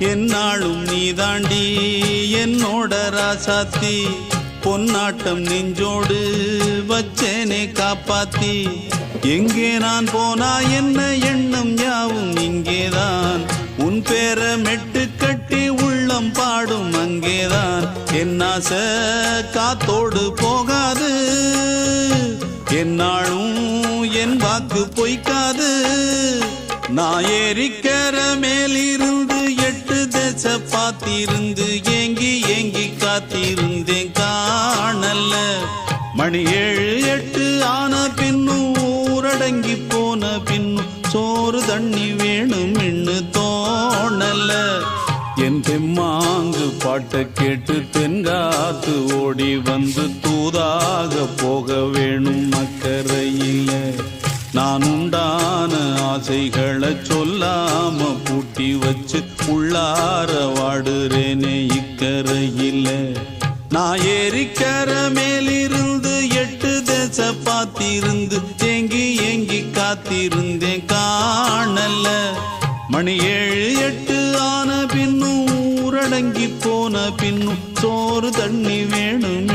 என்னாலும் நீதாண்டி என்னோட ராசாத்தி பொன்னாட்டம் நெஞ்சோடு வச்சேனே காப்பாத்தி எங்கே நான் போனா என்ன எண்ணம் யாவும் இங்கேதான் உன் பேர மெட்டு கட்டி உள்ளம் பாடும் அங்கேதான் என் ஆசை காத்தோடு போகாது என்னாலும் என் வாக்கு பொய்க்காது நான் ஏறிக்கிற மேலிருந்து 8 தேச பார்த்திருந்து ஏங்கி ஏங்கி காத்திருந்தேன் காணல மணி 7 8 ஆன பின்னும் ஊரடங்கி போன பின்னும் சோறு தண்ணி வேணும் இன்னு தோணல என் தெம்மாங்கு பாட்டை கேட்டு தென்காத்து ஓடி வந்து தூதாக போக வேணும் அக்கறையில நான் உண்டான ஆசைகளை சொல்லாம பூட்டி வச்சு உள்ளார வாடுறேனே இக்கரையில நான் ஏறிக்கிற மேலிருந்து 8 தேச பார்த்திருந்து ஏங்கி ஏங்கி காத்திருந்தேன் காணல மணி 7 8 ஆன பின்னும் ஊரடங்கி போன பின்னும் சோறு தண்ணி வேணும்